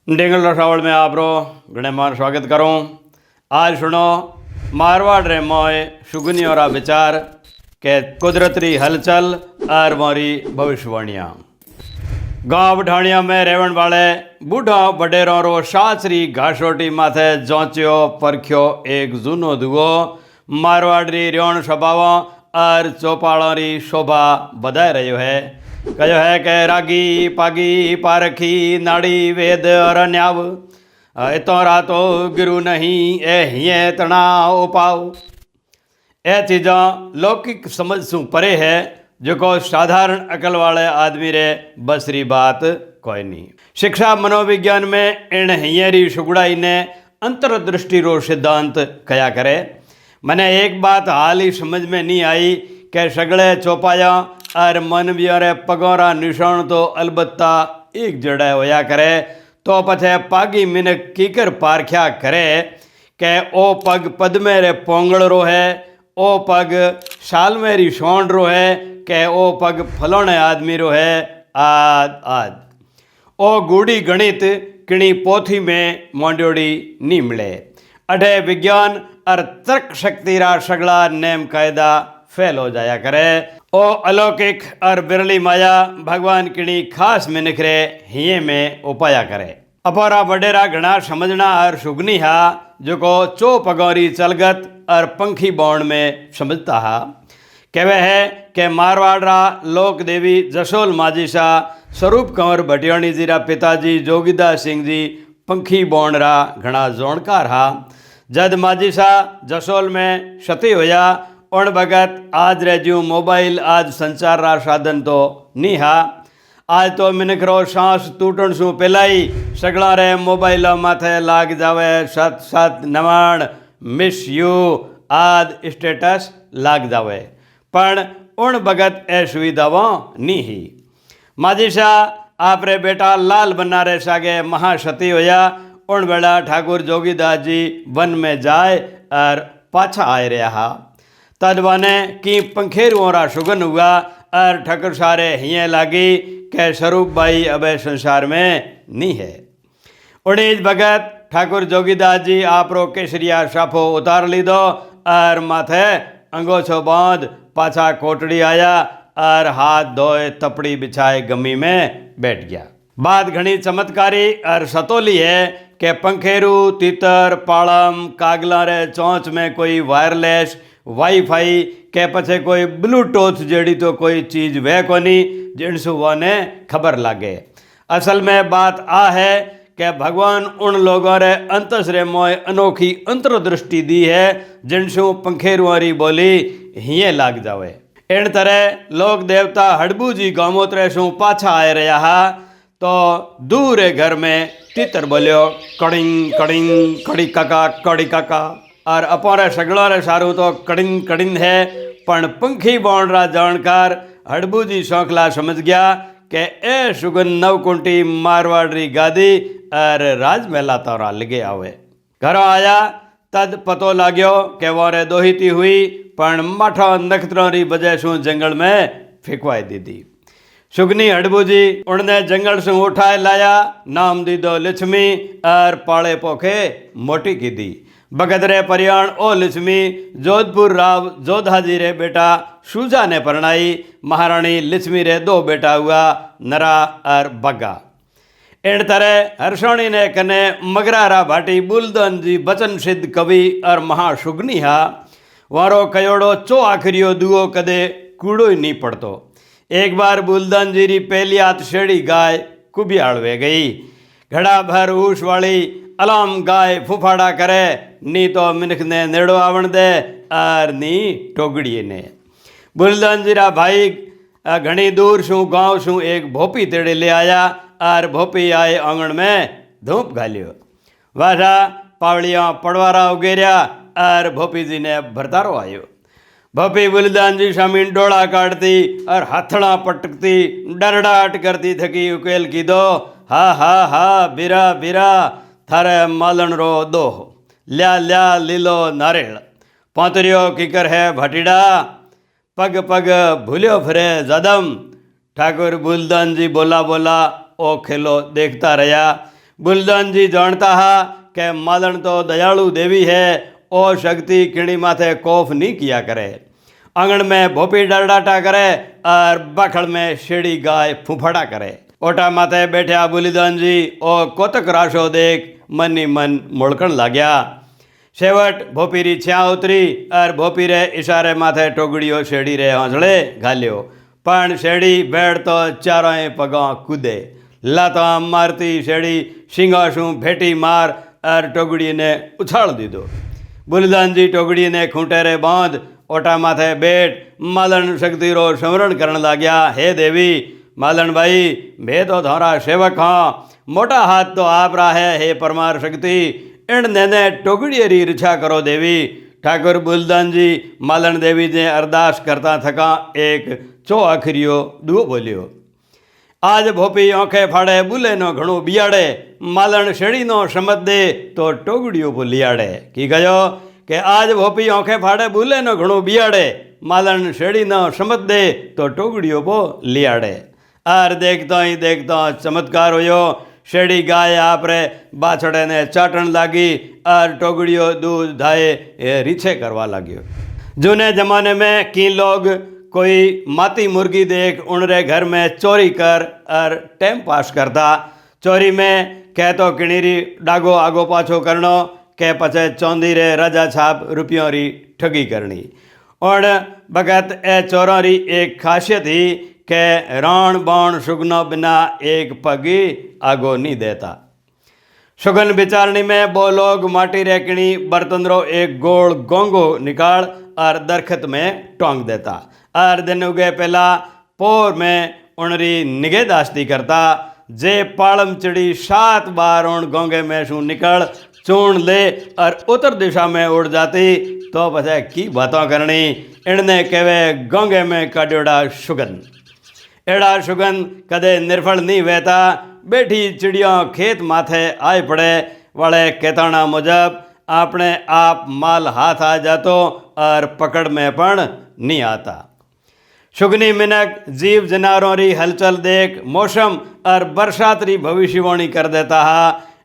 Dangle रसावल में आप रो घणे मान स्वागत करूँ। आज सुनो मारवाड़ रे मोय शुगनी और विचार के कुदरती हलचल और मोरी भविष्यवाणियाँ। गांव ढाणिया में रेवण वाले बूढ़ा वडेरों रो शास्त्री घासोटी माथे जोंच्यो परख्यो एक जूनो दुगो मारवाड़ी रियोण स्वभाव और चौपालों री शोभा बधाई रह्यो है। कहो है कि रागी पागी पारखी नाड़ी वेद और न्याव इतो रातो गुरु नहीं ए हिये तना उपाव। ए चीज़ा लौकिक समझ सु परे है जो को साधारण अकल वाले आदमी रे बसरी बात कोई नहीं। शिक्षा मनोविज्ञान में इन हियरी सुगड़ाई ने अंतर्दृष्टि रो सिद्धांत कया करे। मैंने एक बात हाल ही समझ में नहीं आई कि सगले चौपाया और मनविया रे पगोरा निशान तो अलबत्ता एक जड़ा होया करे तो पछे पागी मिनक कीकर पारख्या करे के ओ पग पद्मे रे पोंगल रो है, ओ पग साल मेरी सोंड रो है के ओ पग फलोने आदमी रो है आद आद। ओ गूढ़ी गणित किणी पोथी में मोंड्योड़ी नी मिले। अठे विज्ञान और तर्क शक्ति रा सगला नेम कायदा फेल हो जाया करे। ओ अलौकिक और बिरली माया भगवान किणी खास में निखरे हिये में उपाया करे। अपारा वडेरा घना समझना और सुगनी हा जो को चो पगौरी चलगत और पंखी बौण में समझता हा। कहवे है कि मारवाड़ा लोक देवी जसोल माजी शाह स्वरूप कंवर भटियाणी जी रा पिताजी जोगीदास सिंह जी पंखी बौण रा घना जोणकार हा। जद माजी शाह जसोल में सती होया उन भगत आज रेज्यू मोबाइल आज संचार रा साधन तो नहीं हा। आज तो मिनकरो सांस टूटण सु पहला ही सगला रे मोबाइल माथे लाग जावे सत सत नवाण मिस यू आद स्टेटस लाग जावे पण उन भगत ए सुविधाओं नहीं ही। माजी शाह आपरे बेटा लाल बनारे सागे महासती होया उन बेला ठाकुर जोगीदास जी वन में जाए और पाछा आए रहा। तद बने कि पंखेरुओं रा सुगन हुआ और ठकर सारे हिये लागी के स्वरूप भाई अबे संसार में नहीं है। उड़ीज भगत ठाकुर जोगीदास जी आप रो केसरिया साफो उतार लीधो और माथे अंगोछो बांध पाछा कोटड़ी आया और हाथ धोए तपड़ी बिछाए गमी में बैठ गया। बात घनी चमत्कारी और सतोली है कि पंखेरू तीतर पालम कागला रे चौंच में कोई वायरलेस वाईफाई के पछे कोई ब्लूटूथ जेड़ी तो कोई चीज़ वह कोनी जिनसु ने खबर लागे। असल में बात आ है कि भगवान उन लोगों रे अंतस रे मोय अनोखी अंतर्दृष्टि दी है जिनसु पंखेरुआरी बोली हिये लाग जावे। इन तरह लोक देवता हड़बू जी गौमूत्र सु पाछा आए रहा तो दूर घर में तीतर बोलियो कड़िंग कड़िंग कड़ी काका कड़ी काका और अपने सगलों रे सारू तो कड़िंग कड़िंग है पण पंखी बौण रा जानकार हड़बू जी शौकला समझ गया कि ए सुगन नवकुंटी मारवाड़ी गादी और राजमहला तौरा लगे आवे। घरों आया तद पतो लाग्यो कि वोरे दोहिती हुई पण माठा नखत्रों री वजह सु जंगल में फेंकवाई दीदी। सुगनी हड़बू जी उनने जंगल से उठाए लाया नाम दीदो लक्ष्मी और पाले पोखे मोटी की दी। बगदरे परियाण ओ लक्ष्मी जोधपुर राव जोधा जी रे बेटा सूजा ने परणाई महारानी लक्ष्मी रे दो बेटा हुआ नरा और बग्गा। इन तरह हर्षणी ने कने मगरारा भाटी बुलदन जी बचन सिद्ध कवि और महासुगनी हा वारो कयोड़ो चो आखिरियो दुओ कदे कूड़ो ही नहीं पड़तो। एक बार बुलदन जी री पहली आतशेड़ी गाय कुबियाड़ वे गई। घड़ा भर ऊस वाली अलाम गाय फुफाड़ा करे नी तो मिनख ने नेड़ो आवण दे और नी टोगड़िए ने। बुलदन जी रा भाई घनी दूर सु गांव सु एक भोपी तेड़े ले आया और भोपी आए आंगण में धूप घालियो। वाजा पावड़ियाँ पड़वारा उगेरिया और भोपी जी ने भरतारो आयो। भोपी बुलदान जी शामीन डोड़ा काटती और हथड़ा पटकती डरडाट करती थकी उकेल की दो हा हा हा बिरा बिरा थारे मालन रो दो ल्या ल्या लीलो नारेल पौतरियो किकर है भटीड़ा पग पग भूलियो फिरे जदम। ठाकुर बुलदान जी बोला बोला ओ खेलो देखता रहा। बुलदान जी जानता हा कि मालन तो दयालु देवी है, ओ शक्ति किणी माथे कोफ नहीं किया करे। आंगन में भोपी डरडाटा करे और बखड़ में शेड़ी गाय फूफड़ा करे। ओटा माथे बैठा बुलिदान जी ओ कोतक राशो देख मनी मन मुड़कण लाग्या। छेवट भोपी री छ्या उतरी और भोपी रे इशारे माथे टोगड़ियो शेड़ी रे हौसले घाल्यो, पण शेड़ी बेड़ तो चारों पगों कूदे। लाता मारती शेड़ी शिंगाशू भेटी मार और टोगड़ी ने उछाल दीधो। बुलदान जी टोगड़ी ने खूंटे रे बांध ओटा माथे बैठ मालन शक्ति रो स्मरण करण लाग्या। हे देवी मालन भाई, मैं तो थारा सेवक हाँ, मोटा हाथ तो आप रहा है। हे परमार शक्ति, इन ने टोगड़ी री रक्षा करो देवी। ठाकुर बुलदान जी मालन देवी ने अरदास करता थका एक चो आखिरियो दुओ बोलियो। आज भोपी आंखें फाड़े बुले नो घणो बियाड़े, मालन शेड़ी नो समझ दे तो टोगड़ियों को लियाड़े। की कहो कि आज भोपी आंखें फाड़े बुले नो घणो बियाड़े, मालन शेड़ी नो समझ दे तो टोगड़ियों को लियाड़े। आर देखता ही देखता चमत्कार होयो। शेड़ी गाय आप रे बाछड़े ने चाटन लागी और टोगड़ियों दूध धाए रीछे करवा लाग्यो। जूने जमाने में की लोग कोई माती मुर्गी देख उनरे घर में चोरी कर और टाइम पास करता। चोरी में कह तो किणीरी डागो आगो पाछो करनो, के पचे चौंदी रे राजा छाप रुपयों री ठगी करनी। और बगत ए चोरों री एक खासियत ही के रण बाण सुगनो बिना एक पगी आगो नहीं देता। सुगन विचारणी में वो लोग माटी रे किणी बर्तन रो एक गोल गोंगो निकाल और दरखत में टोंक देता और दिन उगे पहला पोर में उनरी निगहदाश्ती करता। जे पालम चिड़ी 7 बार उन गोंगे में शू निकल चूर्ण ले और उत्तर दिशा में उड़ जाती तो पछे की बातों करनी। इनने कहवे गोंगे में काड्योड़ा सुगन। एड़ा सुगन कदे निर्फल नहीं वहता। बैठी चिड़ियों खेत माथे आए पड़े वाले कहताना मुजब अपने आप माल हाथ आ जातो और पकड़ में पण नहीं आता। सुगनी मिनक जीव जनावरों री हलचल देख मौसम और बरसात री भविष्यवाणी कर देता हा।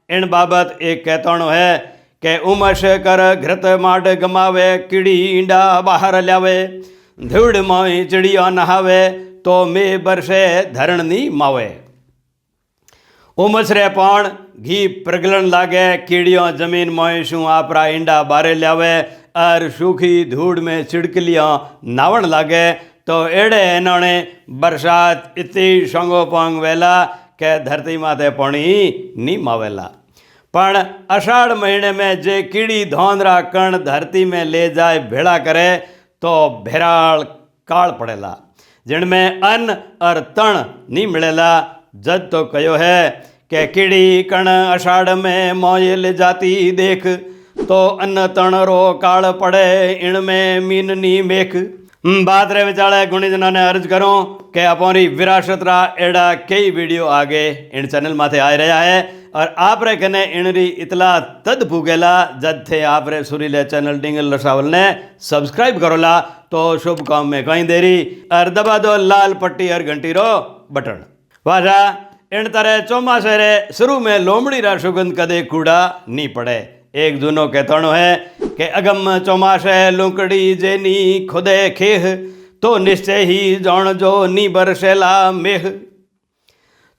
इन बाबत एक कहताणो है कि उमस कर घृत माड गमावे, कीड़ी ईंडा बाहर ल्यावे, धूड़ मोई चिड़िया नहावे तो में बरसे धरणनी मावे। उमस रे पण घी प्रगलन लागे, कीड़ियों जमीन मोयशू आपरा ईंडा बारे ल्यावे और सूखी धूड़ में चिड़कलियाँ नावण लागे तो एड़े एनोने बरसात इतनी संगो पंग वेला के धरती माथे पानी नी मावेला। पण अषाढ़ महीने में जे कीड़ी धोंदरा कण धरती में ले जाए भेड़ा करे तो भेराल काल पड़ेला, जिनमें अन्न और तण नहीं मिलेला। जद तो कहो है कि कीड़ी कण अषाढ़ में मोये ले जाती देख, तो अन्न तण रो काल पड़े इनमें मीन नी मेख। बात रे विचाले गुणीजना ने अर्ज करूँ कि अपनी विरासत रा एड़ा कई वीडियो आगे इन चैनल माथे आ रहा है और आप रे कने इनरी इतला तद भूगेला जद थे आप रे सुरीले चैनल डिंगल रसावल ने सब्सक्राइब करोला तो शुभ काम में कहीं देरी और दबा दो लाल पट्टी और घंटी रो बटन। वाजा इन तरह चौमासे रे शुरू में लोमड़ी रा सुगंध कदे कूड़ा नहीं पड़े। एक जूनो कहताणो है कि अगम चौमासे लुकड़ी जेनी खुदे खेह, तो निश्चय ही जान जो नी बरसेला मेह।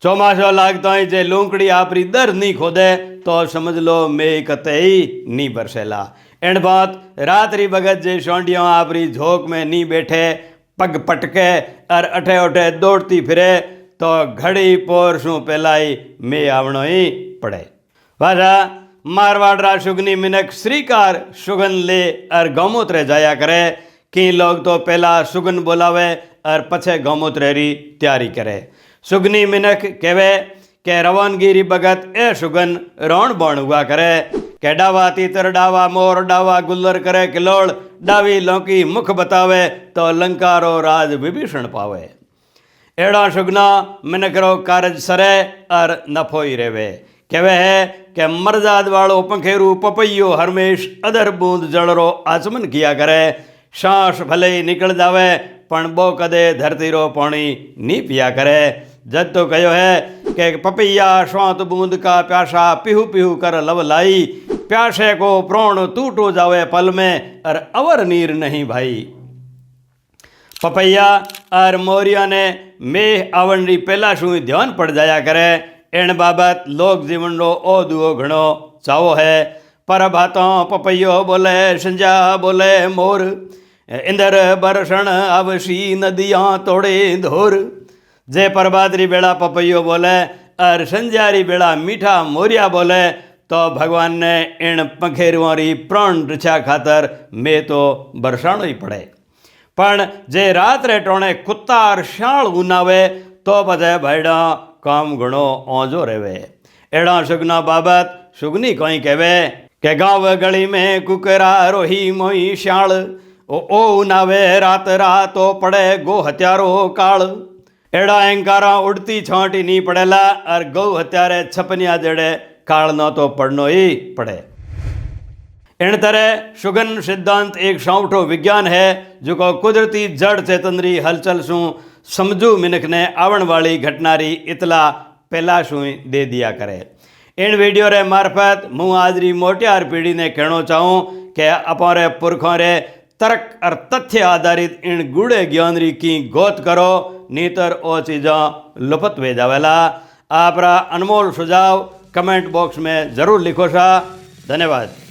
चौमासो लागता है जे लूंकड़ी आपरी दर नहीं खोदे तो समझ लो मे कते ही नहीं बरसेला। एंड बात रात्रि बगत जे शौंडियों आपरी झोंक में नहीं बैठे, पग पटके और अठे उठे दौड़ती फिरे तो घड़ी पोर शू पहलाई मे आवणो ही पड़े। वाजा मारवाड़ रा सुगनी मिनक श्रीकार सुगन ले और गौमूत्र जाया करे। कई लोग तो पहला सुगन बोलावे और पछे गौमूत्र री तैयारी करे। सुगनी मिनक कहवे के रवानगिरी बगत ए सुगन रोण बोण हुआ करे के डावा तीतर डावा मोर डावा गुल्लर करे किलोड़, डावी लौकी मुख बतावे तो लंका रो राज विभीषण पावे। एड़ा सुगना मिनक रो कारज सरे और नफो ही रेवे। कहवे है कि मरजाद वालो पंखेरू पपैयो हरमेश अदर बूंद जड़रो आचमन किया करे। सांस भले ही निकल जावे पण बो कदे धरती रो पानी नी पिया करे। जद तो कहो है कि पपैया श्वात बूंद का प्यासा पीहू पीहू कर लव लाई, प्यासे को प्रोण टूटो जावे पल में और अवर नीर नहीं भाई। पपैया और मोरिया ने मेह आवंडी पहला शू ध्यान पड़ जाया करे, एण बाबत लोक जीवन रो ओ दुओ घणो चावो है। पर भातों पपैयो बोले संजा बोले मोर, इंदर बरसण आवशी नदियाँ तोड़े धोर। जे परबादरी बेड़ा पपैयो बोले और संजारी बेड़ा मीठा मोरिया बोले, तो भगवान ने इन पंखेरुआरी प्राण रक्षा खातर में तो बरसाणो ही पड़े। पण जे रात रे टोणे कुत्ता और शाल उनावे तो पछे भाईडा काम घणो ओंजो रेवे। एड़ा सुगना बाबत सुगनी कोई कहे के गाँव गली में कुकरा रोही मोई श्याल, ओ उनावे रात रात ओ पड़े गो हत्यारो काल। एड़ा अहंकारा उड़ती छांटी नहीं पड़ेला और गौ हत्यारे छपनिया जड़े काल न तो पड़नो ही पड़े। इन तरह सुगन सिद्धांत एक सौठो विज्ञान है जो को कुदरती जड़ चेतनरी हलचल शू समझू मिनख ने आवण वाली घटनारी इतला पहला शू दे दिया करे। इन वीडियो रे मार्फत मुँ आजरी मोटियार पीढ़ी ने कहना चाहूँ कि अपारे पुरखों रे तर्क और तथ्य आधारित इन गूढ़े ज्ञान री की गोत करो, नीतर ओ चीज़ा लुपत वे जावेला। आपरा अनमोल सुझाव कमेंट बॉक्स में ज़रूर लिखो सा। धन्यवाद।